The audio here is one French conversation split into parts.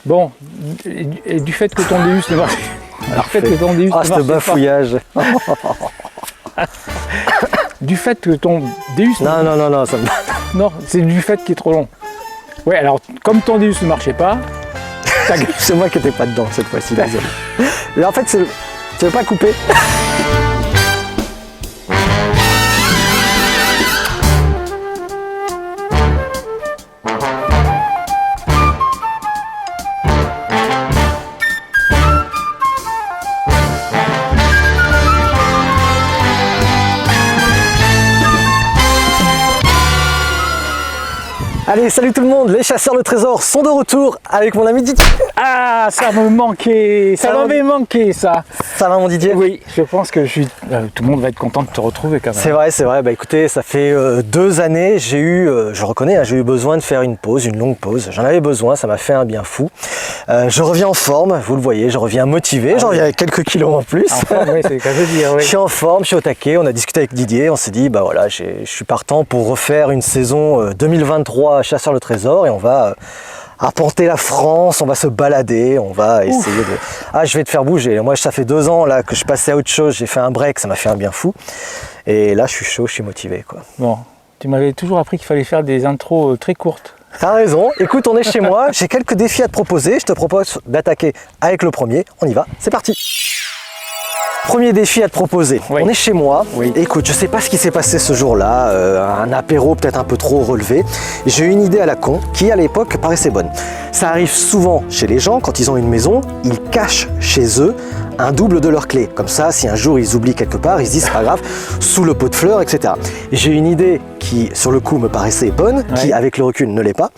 Bon, et du fait que ton Deus ne marche Ah, ce bafouillage. Du fait que ton Deus... Non, ça me... Non, c'est du fait qu'il est trop long. Ouais, alors, comme ton Deus ne marchait pas... C'est moi qui n'étais pas dedans cette fois-ci, désolé. Mais en fait, tu veux pas couper? Allez, salut tout le monde, les chasseurs de trésors sont de retour avec mon ami Didier. Ah, ça me manquait, ça m'avait manqué ça. Ça va mon Didier? Oui, je pense que tout le monde va être content de te retrouver quand même. C'est vrai, bah écoutez, ça fait 2 années, j'ai eu, je reconnais, j'ai eu besoin de faire une pause, une longue pause. J'en avais besoin, ça m'a fait un bien fou. Je reviens en forme, vous le voyez, je reviens motivé, j'en reviens avec quelques kilos en plus. En forme, oui, c'est le cas de dire, oui. Je suis en forme, je suis au taquet, on a discuté avec Didier, on s'est dit, bah voilà, je suis partant pour refaire une saison 2023 chasseurs de trésors et on va arpenter la France, on va se balader, on va essayer de... Ah, je vais te faire bouger. Moi, ça fait 2 ans là, que je passais à autre chose, j'ai fait un break, ça m'a fait un bien fou. Et là, je suis chaud, je suis motivé, quoi. Bon, tu m'avais toujours appris qu'il fallait faire des intros très courtes. T'as raison. Écoute, on est chez moi, j'ai quelques défis à te proposer. Je te propose d'attaquer avec le premier. On y va, c'est parti. Premier défi à te proposer, oui. On est chez moi, oui. Écoute, je sais pas ce qui s'est passé ce jour-là, un apéro peut-être un peu trop relevé. J'ai eu une idée à la con qui à l'époque paraissait bonne. Ça arrive souvent chez les gens, quand ils ont une maison, ils cachent chez eux un double de leur clé. Comme ça, si un jour ils oublient quelque part, ils se disent c'est pas grave, sous le pot de fleurs, etc. J'ai une idée qui sur le coup me paraissait bonne, qui avec le recul ne l'est pas.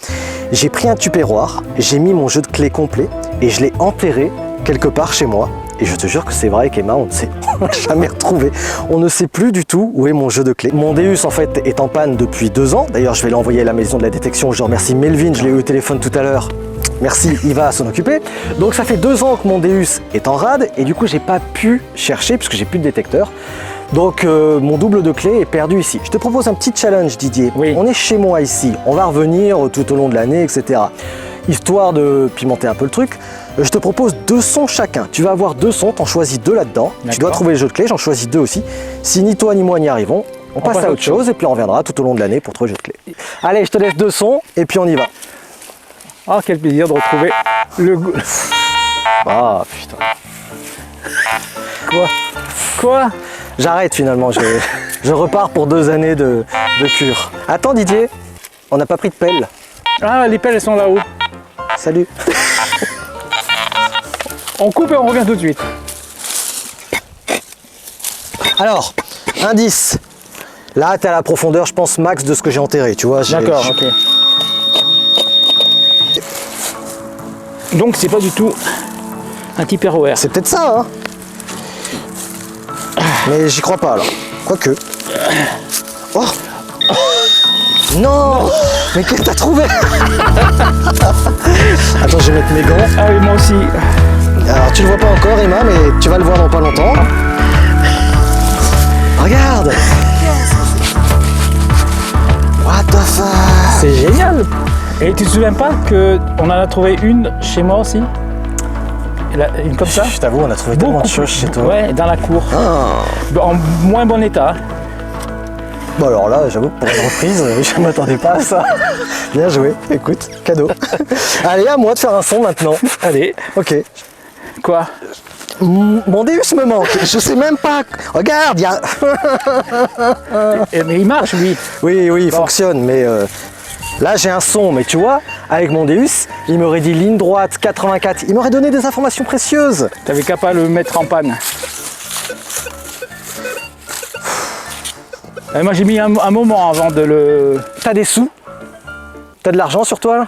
J'ai pris un tupperware, j'ai mis mon jeu de clés complet et je l'ai enterré quelque part chez moi. Et je te jure que c'est vrai qu'Emma, on ne s'est jamais retrouvé. On ne sait plus du tout où est mon jeu de clés. Mon Deus, en fait, est en panne depuis 2 ans. D'ailleurs, je vais l'envoyer à la maison de la détection. Je remercie Melvin, je l'ai eu au téléphone tout à l'heure. Merci, il va s'en occuper. Donc, ça fait 2 ans que mon Deus est en rade. Et du coup, j'ai pas pu chercher puisque j'ai plus de détecteur. Donc, mon double de clés est perdu ici. Je te propose un petit challenge, Didier. Oui. On est chez moi ici. On va revenir tout au long de l'année, etc. Histoire de pimenter un peu le truc, je te propose 2 sons chacun. Tu vas avoir 2 sons, t'en choisis 2 là-dedans. Tu dois trouver le jeu de clés, j'en choisis 2 aussi. Si ni toi ni moi n'y arrivons, on passe à autre chose et puis on reviendra tout au long de l'année pour trouver le jeu de clés. Allez, je te laisse 2 sons et puis on y va. Ah, quel plaisir de retrouver le goût. Ah putain. Quoi? J'arrête finalement, je repars pour 2 années de cure. Attends Didier, on n'a pas pris de pelle. Ah, les pelles elles sont là-haut. Salut. On coupe et on revient tout de suite. Alors, indice. Là, t'es à la profondeur, je pense, max de ce que j'ai enterré, tu vois. D'accord, ok. Donc, c'est pas du tout un Tupperware. C'est peut-être ça, hein. Mais j'y crois pas, alors. Quoique. Oh. Non. Mais qu'est-ce que t'as trouvé? Attends, je vais mettre mes gants. Ah oui, moi aussi. Alors, tu le vois pas encore, Emma, mais tu vas le voir dans pas longtemps. Regarde. What the fuck? C'est génial. Et tu te souviens pas qu'on en a trouvé une chez moi aussi? Une comme ça? Je t'avoue, on a trouvé tellement de choses chez toi. Ouais, dans la cour. Ah. En moins bon état. Bon alors là, j'avoue, pour une reprise, je ne m'attendais pas à ça. Bien joué, écoute, cadeau. Allez, à moi de faire un son maintenant. Allez. Ok. Quoi? Mon Deus me manque, je sais même pas. Regarde, il y a... Mais il marche, lui. Oui, il fonctionne, mais là j'ai un son. Mais tu vois, avec mon Deus, il m'aurait dit ligne droite, 84. Il m'aurait donné des informations précieuses. T'avais qu'à pas le mettre en panne. Et moi j'ai mis un moment avant de le... T'as des sous? T'as de l'argent sur toi là?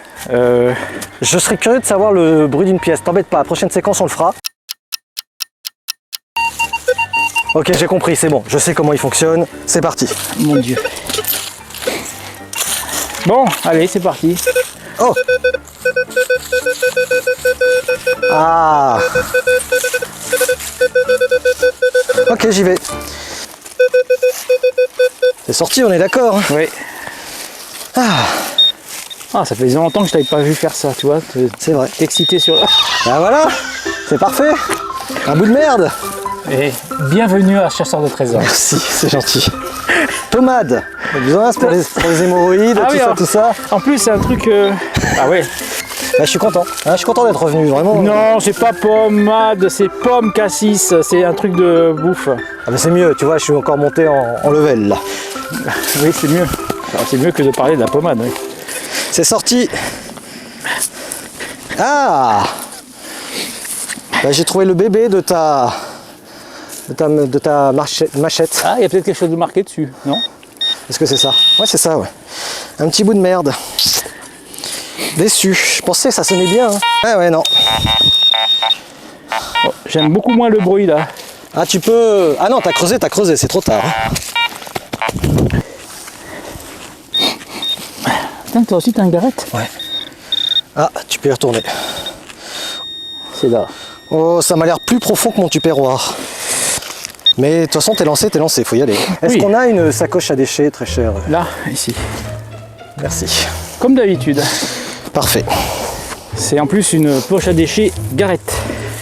Je serais curieux de savoir le bruit d'une pièce. T'embête pas, prochaine séquence on le fera. Ok, j'ai compris, c'est bon. Je sais comment il fonctionne. C'est parti. Mon Dieu. Bon, allez, c'est parti. Oh. Ah. Ok, j'y vais. C'est sorti, on est d'accord? Oui. Ah. Ah, ça faisait longtemps que je t'avais pas vu faire ça, tu vois. C'est vrai. T'exciter sur... Ah voilà, c'est parfait. Un bout de merde. Et bienvenue à Chasseur de Trésors. Merci, c'est gentil. Pommade. Besoin pour les hémorroïdes, Ah oui, alors, tout ça. En plus, c'est un truc... Ah ouais. Bah, je suis content. Hein, je suis content d'être revenu, vraiment. Non, c'est pas pommade, c'est pomme cassis. C'est un truc de bouffe. Ah bah c'est mieux, tu vois, je suis encore monté en level là. Oui, c'est mieux. Alors, c'est mieux que de parler de la pommade, oui. C'est sorti. Ah bah, j'ai trouvé le bébé de ta machette. Ah, il y a peut-être quelque chose de marqué dessus, non? Est-ce que c'est ça? Ouais, c'est ça, ouais. Un petit bout de merde. Déçu. Je pensais que ça sonnait bien. Hein. Ah ouais, non. Oh, j'aime beaucoup moins le bruit, là. Ah, tu peux... Ah non, t'as creusé, c'est trop tard. Hein. Putain, toi aussi, t'as une garette? Ouais. Ah, tu peux y retourner. C'est là. Oh, ça m'a l'air plus profond que mon tupperware. Mais de toute façon, t'es lancé, faut y aller. Est-ce Oui. qu'on a une sacoche à déchets très chère? Là, ici. Merci. Comme d'habitude. Parfait. C'est en plus une poche à déchets Garrett.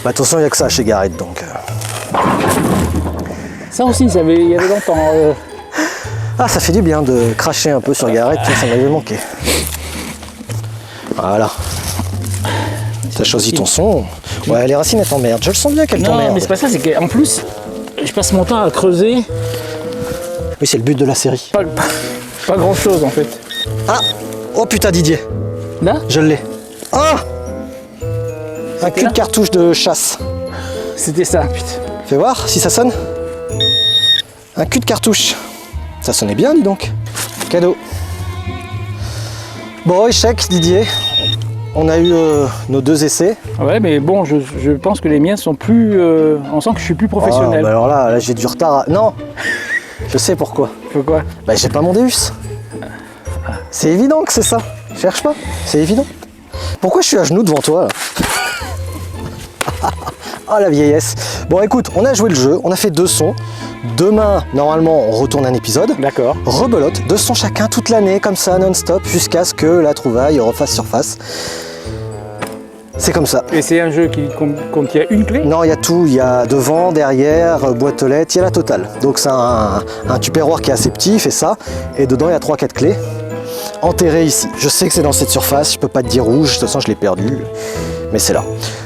Bah, attention, il n'y a que ça chez Garrett, donc... Ça aussi, il y avait longtemps. Ah, ça fait du bien de cracher un peu sur Garrett, ça m'avait manqué. Voilà. T'as choisi ton son. Ouais, les racines, elles t'emmerdent. Je le sens bien qu'elles Non, t'emmerdent. mais c'est pas ça, c'est qu'en plus, je passe mon temps à creuser. Oui, c'est le but de la série. Pas grand chose en fait. Ah! Oh putain, Didier! Là? Je l'ai. Ah! Un cul là de cartouche de chasse. C'était ça, putain. Fais voir si ça sonne. Un cul de cartouche. Ça sonnait bien, dis donc. Cadeau. Bon, échec, Didier. On a eu nos 2 essais. Ouais, mais bon, je pense que les miens sont plus. On sent que je suis plus professionnel. Oh, bah alors là j'ai du retard. Non! Je sais pourquoi. Pourquoi? Bah, j'ai pas mon Deus. C'est évident que c'est ça. Cherche pas, c'est évident. Pourquoi je suis à genoux devant toi là? Ah, la vieillesse. Bon, écoute, on a joué le jeu, on a fait 2 sons. Demain, normalement, on retourne un épisode. D'accord. Rebelote, 2 sons chacun toute l'année, comme ça, non-stop, jusqu'à ce que la trouvaille refasse surface. C'est comme ça. Et c'est un jeu qui contient une clé? Non, il y a tout. Il y a devant, derrière, boîte aux lettres, il y a la totale. Donc c'est un tupperware qui est assez petit, il fait ça. Et dedans, il y a 3-4 clés enterrées ici. Je sais que c'est dans cette surface, je peux pas te dire rouge, de toute façon je l'ai perdu. Mais c'est là.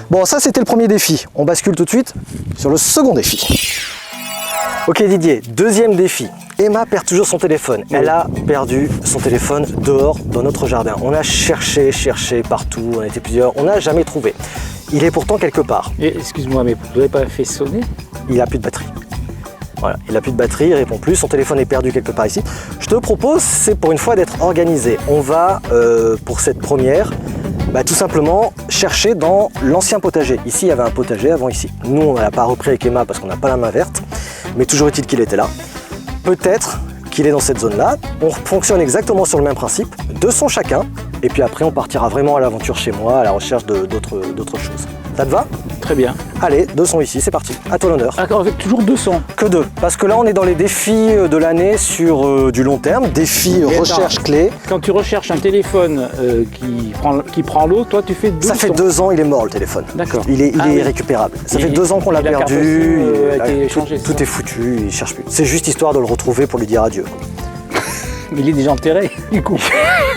Bon, ça c'était le premier défi. On bascule tout de suite sur le second défi. Ok Didier, deuxième défi. Emma perd toujours son téléphone. Elle a perdu son téléphone dehors dans notre jardin. On a cherché partout, on a été plusieurs, on n'a jamais trouvé. Il est pourtant quelque part. Et excuse-moi, mais vous n'avez pas fait sonner? Il n'a plus de batterie. Voilà, il n'a plus de batterie, il répond plus, son téléphone est perdu quelque part ici. Je te propose, c'est pour une fois d'être organisé. On va, pour cette première, tout simplement chercher dans l'ancien potager. Ici, il y avait un potager avant ici. Nous, on ne l'a pas repris avec Emma parce qu'on n'a pas la main verte, mais toujours est-il qu'il était là. Peut-être qu'il est dans cette zone-là. On fonctionne exactement sur le même principe, 2 sons chacun, et puis après, on partira vraiment à l'aventure chez moi, à la recherche d'autres choses. Ça te va? Très bien. Allez, 2 sons ici, c'est parti. À toi l'honneur. D'accord, avec toujours 200. Que 2, parce que là on est dans les défis de l'année sur du long terme, défis recherche clé. Quand tu recherches un téléphone qui prend l'eau, toi tu fais 200. Ça fait 2 ans, il est mort le téléphone. D'accord. Il est oui. irrécupérable. Ça fait Et 2 ans qu'on l'a la carte perdu. SIM, a été changée, tout ça. est foutu, il cherche plus. C'est juste histoire de le retrouver pour lui dire adieu. Il est déjà enterré, du coup.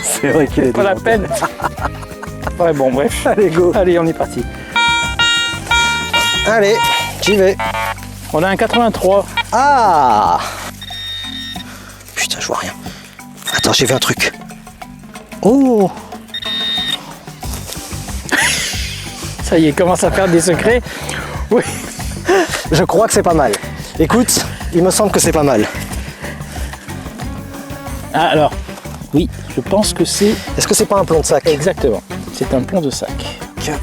C'est vrai qu'il est Pas la déjà peine. Ouais, bon, bref. Allez, go. Allez, on est parti. Allez, j'y vais. On a un 83. Ah! Putain, je vois rien. Attends, j'ai vu un truc. Oh! Ça y est, il commence à faire des secrets. Oui. Je crois que c'est pas mal. Écoute, il me semble que c'est pas mal. Ah, alors, oui, je pense que c'est Est-ce que c'est pas un plomb de sac? exactement. C'est un plomb de sac.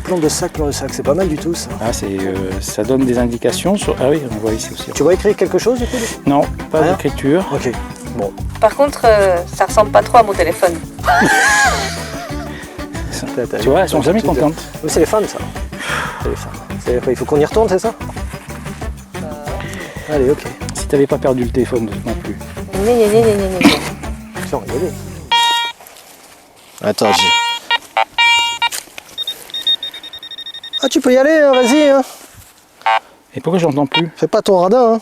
Plomb de sac, c'est pas mal du tout ça. Ah, ça donne des indications sur. Ah oui, on voit ici aussi. Tu vois écrire quelque chose du coup? Non, pas Rien. d'écriture. Ok, bon. Par contre, ça ressemble pas trop à mon téléphone. Tu vois, elles sont jamais contentes. Oui, c'est les femmes ça. C'est les femmes. Il faut qu'on y retourne, c'est ça? Allez, ok. Si t'avais pas perdu le téléphone non plus. Gna, gna, gna, gna, gna, gna. Tiens, regardez. Attends, Ah, tu peux y aller, hein, vas-y. Hein. Et pourquoi je l'entends plus? Fais pas ton radin. Hein.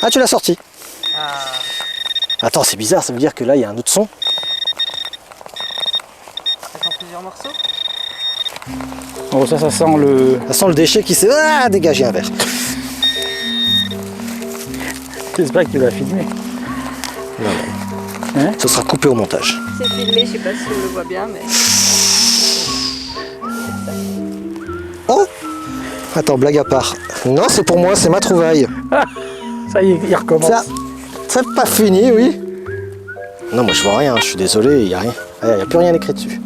Ah, tu l'as sorti. Attends, c'est bizarre, ça veut dire que là, il y a un autre son. Ça fait plusieurs morceaux. Oh, ça sent le... Ça sent le déchet qui s'est dégagé un verre. J'espère que tu l'as filmé. Non, non. Hein? Ce sera coupé au montage. C'est filmé, je sais pas si on le voit bien, mais... Oh! Attends, blague à part. Non, c'est pour moi, c'est ma trouvaille. Ça y est, il recommence. Ça, c'est pas fini, oui. Non, moi je vois rien, je suis désolé, il n'y a rien. Il n'y a plus rien écrit dessus.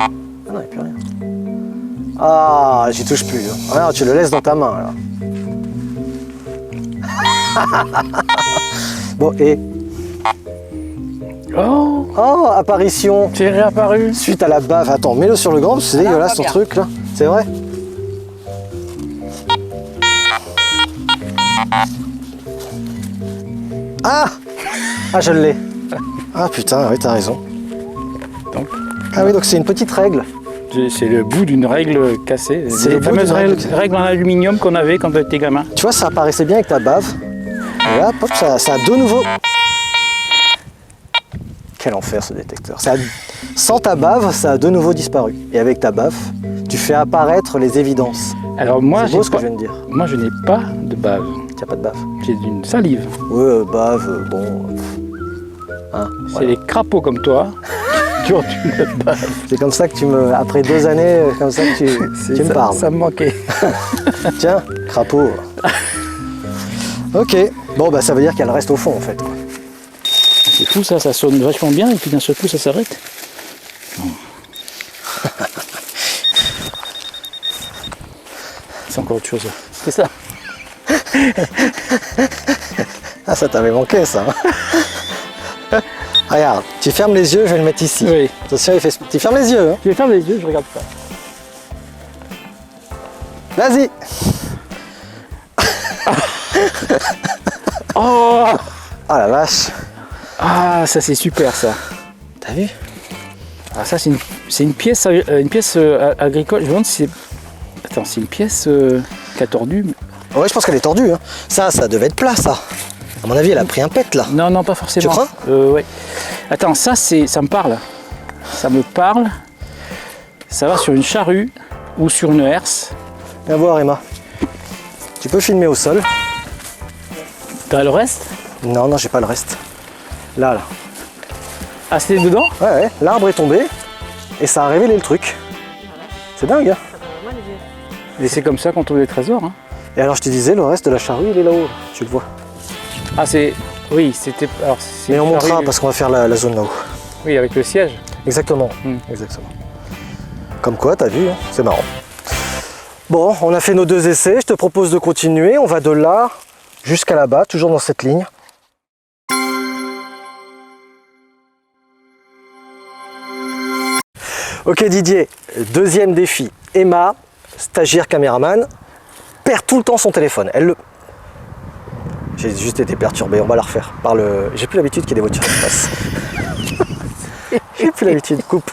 Ah non, il n'y a plus rien. Ah, j'y touche plus. Ah non, tu le laisses dans ta main, alors. Bon, et... Oh, Oh, apparition c'est réapparu. suite à la bave. Attends, mets-le sur le grand, parce que c'est Ah là, dégueulasse on ton voit truc, là. C'est vrai? Ah! Ah, je l'ai. Ah putain, oui, t'as raison. Donc, Ah oui, donc c'est une petite règle. c'est le bout d'une règle cassée. C'est les le bout fameuses d'une règle. règles en aluminium qu'on avait quand on était gamin. Tu vois, ça apparaissait bien avec ta bave. Et là, hop, ça a de nouveau... Quel enfer ce détecteur. Sans ta bave, ça a de nouveau disparu. Et avec ta bave, tu fais apparaître les évidences. Alors moi, C'est beau ce que je viens de dire. moi, je n'ai pas de bave. T'as pas de bave. J'ai d'une salive. Ouais, bave, bon... Hein, C'est voilà. les crapauds comme toi qui ont une bave. C'est comme ça que tu me... Après 2 années, comme ça que tu me parles. Ça me manquait. Tiens, crapaud. Ok. Bon, bah ça veut dire qu'elle reste au fond, en fait. C'est fou ça, ça sonne vachement bien et puis d'un seul coup ça s'arrête. C'est encore autre chose. C'est ça. Ah, ça t'avait manqué, ça. Regarde, tu fermes les yeux, je vais le mettre ici. Oui. Attention, tu fermes les yeux. Hein. Je vais fermer les yeux, je regarde pas. Vas-y. Oh, Oh la vache. ah, ça c'est super ça. T'as vu? Ah, ça c'est une pièce, agricole. Je me demande si c'est. Attends, c'est une pièce qui a tordu. Ouais, je pense qu'elle est tordue. Hein. Ça devait être plat, ça. À mon avis, elle a pris un pet, là. Non, non, pas forcément. Tu crois? Ouais. Attends, ça me parle. Ça me parle. Ça va sur une charrue ou sur une herse. Viens voir, Emma. Tu peux filmer au sol. T'as le reste? Non, non, j'ai pas le reste. Là, là. Ah, c'était dedans? Ouais, ouais. L'arbre est tombé et ça a révélé le truc. C'est dingue, hein. Et c'est comme ça qu'on trouve les trésors. Hein. Et alors, je te disais, le reste de la charrue, il est là-haut. Tu le vois. Ah, c'est. Oui, c'était. Alors, c'est Mais on une montrera charrue- parce qu'on va faire la zone là-haut. Oui, avec le siège. Exactement. Hmm. Exactement. Comme quoi, t'as vu, hein, c'est marrant. Bon, on a fait nos 2 essais. Je te propose de continuer. On va de là jusqu'à là-bas, toujours dans cette ligne. Ok Didier, 2e défi. Emma, stagiaire caméraman, perd tout le temps son téléphone. J'ai juste été perturbé, on va la refaire. J'ai plus l'habitude qu'il y ait des voitures qui passent. J'ai plus l'habitude, coupe.